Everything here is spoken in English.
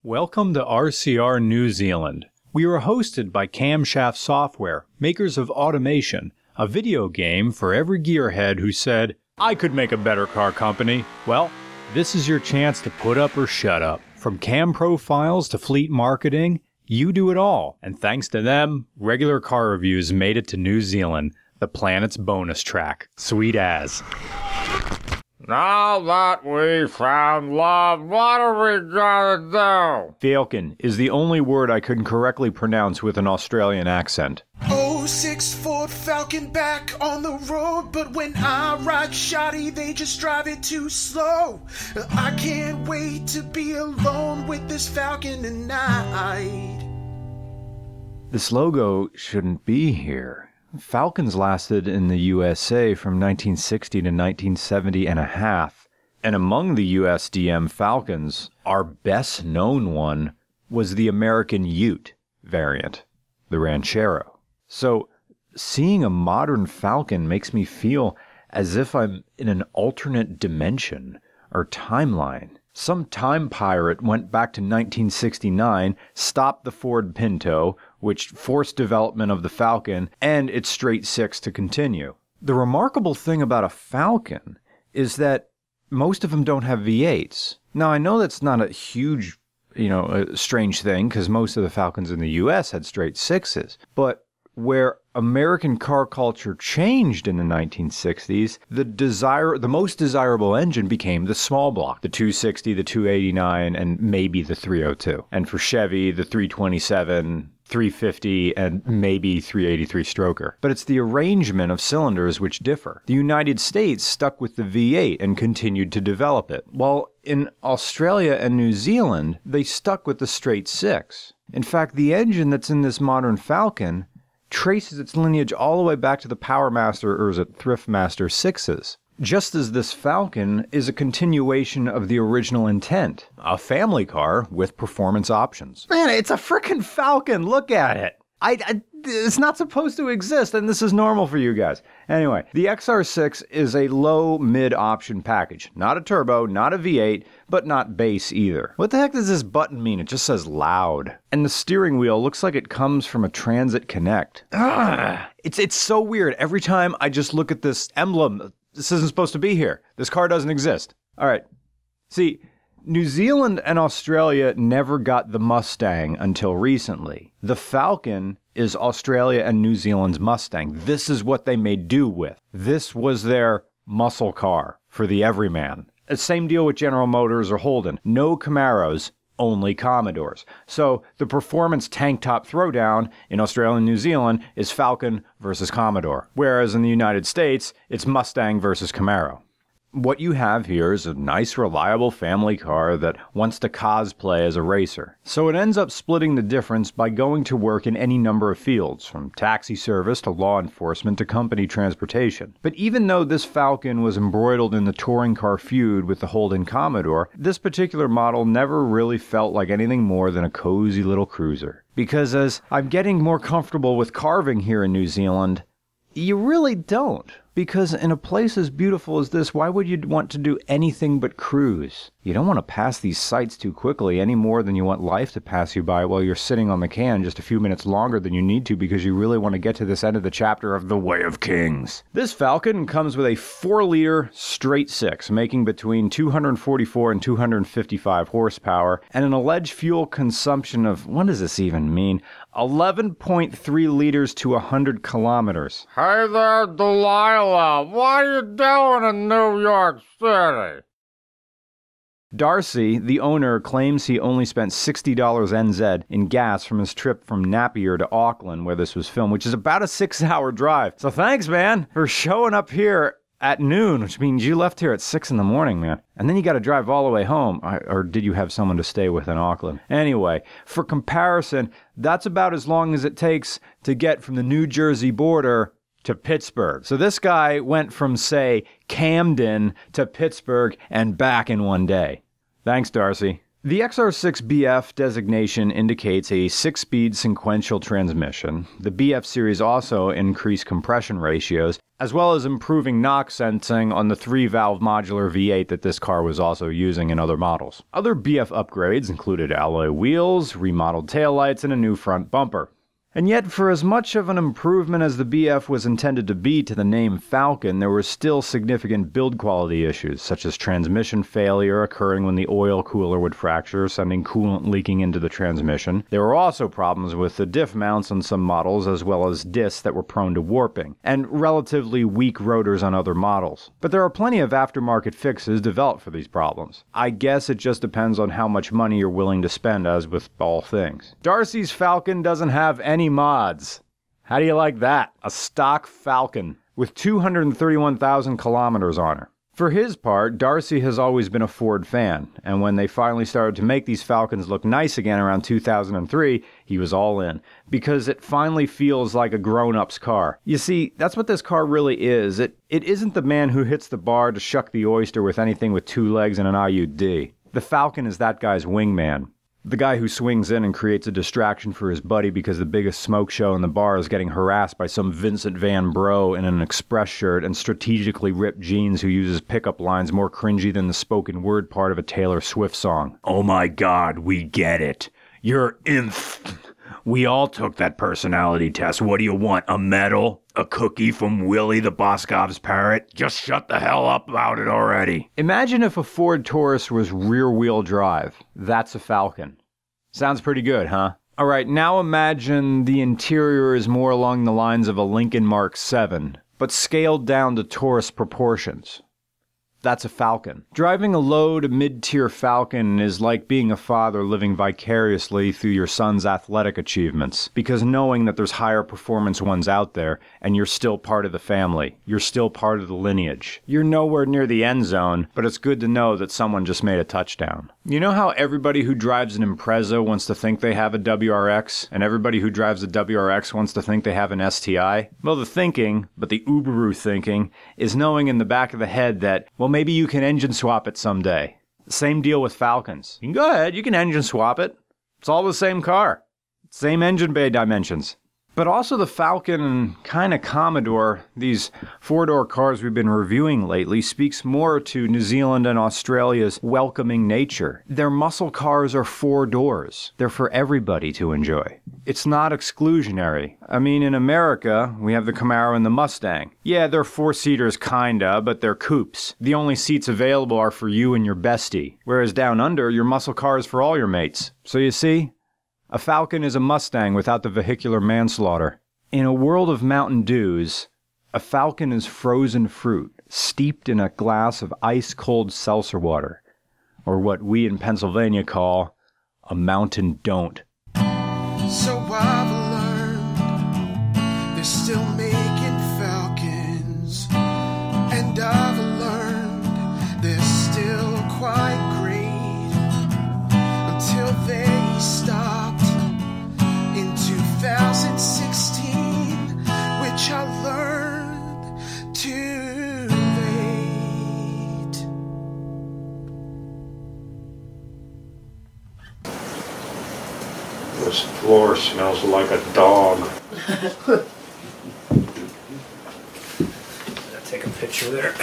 Welcome to RCR New Zealand. We are hosted by Camshaft Software, makers of Automation, a video game for every gearhead who said, I could make a better car company. Well, this is your chance to put up or shut up. From cam profiles to fleet marketing, you do it all. And thanks to them, regular car reviews made it to New Zealand, the planet's bonus track. Sweet as. Now that we found love, what are we gonna do? Falcon is the only word I couldn't correctly pronounce with an Australian accent. 06 Ford Falcon back on the road, but when I ride shoddy, they just drive it too slow. I can't wait to be alone with this Falcon tonight. This logo shouldn't be here. Falcons lasted in the USA from 1960 to 1970 and a half. And among the USDM Falcons, our best known one was the American Ute variant, the Ranchero. So seeing a modern Falcon makes me feel as if I'm in an alternate dimension or timeline. Some time pirate went back to 1969, stopped the Ford Pinto, which forced development of the Falcon and its straight six to continue. The remarkable thing about a Falcon is that most of them don't have V8s. Now, I know that's not a huge, a strange thing, because most of the Falcons in the US had straight sixes, but where American car culture changed in the 1960s, the most desirable engine became the small block, the 260, the 289, and maybe the 302. And for Chevy, the 327, 350, and maybe 383 stroker. But it's the arrangement of cylinders which differ. The United States stuck with the V8 and continued to develop it, while in Australia and New Zealand, they stuck with the straight six. In fact, the engine that's in this modern Falcon traces its lineage all the way back to the Powermaster, or is it Thriftmaster 6s. Just as this Falcon is a continuation of the original intent, a family car with performance options. Man, it's a frickin' Falcon, look at it! It's not supposed to exist, and this is normal for you guys. Anyway, the XR6 is a low-mid option package. Not a turbo, not a V8, but not bass either. What the heck does this button mean? It just says loud. And the steering wheel looks like it comes from a Transit Connect. It's so weird. Every time I just look at this emblem, this isn't supposed to be here. This car doesn't exist. All right. See, New Zealand and Australia never got the Mustang until recently. The Falcon is Australia and New Zealand's Mustang. This is what they made do with. This was their muscle car for the everyman. Same deal with General Motors or Holden. No Camaros, only Commodores. So the performance tank top throwdown in Australia and New Zealand is Falcon versus Commodore. Whereas in the United States, it's Mustang versus Camaro. What you have here is a nice, reliable family car that wants to cosplay as a racer. So it ends up splitting the difference by going to work in any number of fields, from taxi service to law enforcement to company transportation. But even though this Falcon was embroiled in the touring car feud with the Holden Commodore, this particular model never really felt like anything more than a cozy little cruiser. Because as I'm getting more comfortable with carving here in New Zealand, you really don't. Because in a place as beautiful as this, why would you want to do anything but cruise? You don't want to pass these sights too quickly any more than you want life to pass you by while you're sitting on the can just a few minutes longer than you need to because you really want to get to this end of the chapter of The Way of Kings. This Falcon comes with a 4-liter straight six, making between 244 and 255 horsepower, and an alleged fuel consumption of, what does this even mean? 11.3 liters to 100 kilometers. Hey there, Delilah. What are you doing in New York City? Darcy, the owner, claims he only spent $60 NZ in gas from his trip from Napier to Auckland, where this was filmed, which is about a 6-hour drive. So thanks, man, for showing up here at noon, which means you left here at 6 in the morning, man. And then you got to drive all the way home. Or did you have someone to stay with in Auckland? Anyway, for comparison, that's about as long as it takes to get from the New Jersey border to Pittsburgh. So this guy went from, say, Camden to Pittsburgh and back in one day. Thanks, Darcy. The XR6BF designation indicates a 6-speed sequential transmission. The BF series also increased compression ratios, as well as improving knock sensing on the 3-valve modular V8 that this car was also using in other models. Other BF upgrades included alloy wheels, remodeled taillights, and a new front bumper. And yet, for as much of an improvement as the BF was intended to be to the name Falcon, there were still significant build quality issues, such as transmission failure occurring when the oil cooler would fracture, sending coolant leaking into the transmission. There were also problems with the diff mounts on some models, as well as discs that were prone to warping, and relatively weak rotors on other models. But there are plenty of aftermarket fixes developed for these problems. I guess it just depends on how much money you're willing to spend, as with all things. Darcy's Falcon doesn't have any mods. How do you like that? A stock Falcon with 231,000 kilometers on her. For his part, Darcy has always been a Ford fan, and when they finally started to make these Falcons look nice again around 2003, he was all in, because it finally feels like a grown-up's car. You see, that's what this car really is. It isn't the man who hits the bar to shuck the oyster with anything with 2 legs and an IUD. The Falcon is that guy's wingman. The guy who swings in and creates a distraction for his buddy because the biggest smoke show in the bar is getting harassed by some Vincent Van Bro in an Express shirt and strategically ripped jeans who uses pickup lines more cringy than the spoken word part of a Taylor Swift song. Oh my God, we get it. You're inf. We all took that personality test. What do you want, a medal? A cookie from Willie the Boscov's parrot? Just shut the hell up about it already. Imagine if a Ford Taurus was rear-wheel drive. That's a Falcon. Sounds pretty good, huh? Alright, now imagine the interior is more along the lines of a Lincoln Mark 7, but scaled down to Taurus proportions. That's a Falcon. Driving a low to mid-tier Falcon is like being a father living vicariously through your son's athletic achievements, because knowing that there's higher performance ones out there, and you're still part of the family, you're still part of the lineage. You're nowhere near the end zone, but it's good to know that someone just made a touchdown. You know how everybody who drives an Impreza wants to think they have a WRX, and everybody who drives a WRX wants to think they have an STI? Well, the thinking, but the uberu thinking, is knowing in the back of the head that, well, maybe you can engine swap it someday. Same deal with Falcons. You can go ahead, you can engine swap it. It's all the same car. Same engine bay dimensions. But also the Falcon and kind of Commodore, these 4-door cars we've been reviewing lately, speaks more to New Zealand and Australia's welcoming nature. Their muscle cars are 4 doors. They're for everybody to enjoy. It's not exclusionary. I mean, in America, we have the Camaro and the Mustang. Yeah, they're 4-seaters kinda, but they're coupes. The only seats available are for you and your bestie. Whereas down under, your muscle car is for all your mates. So you see? A Falcon is a Mustang without the vehicular manslaughter. In a world of Mountain Dews, a Falcon is frozen fruit, steeped in a glass of ice-cold seltzer water, or what we in Pennsylvania call a mountain don't. So I've learned they're still making Falcons, and I've learned they're still quite great until they stopped in 2016, which I learned too late. This floor smells like a dog. Take a picture there.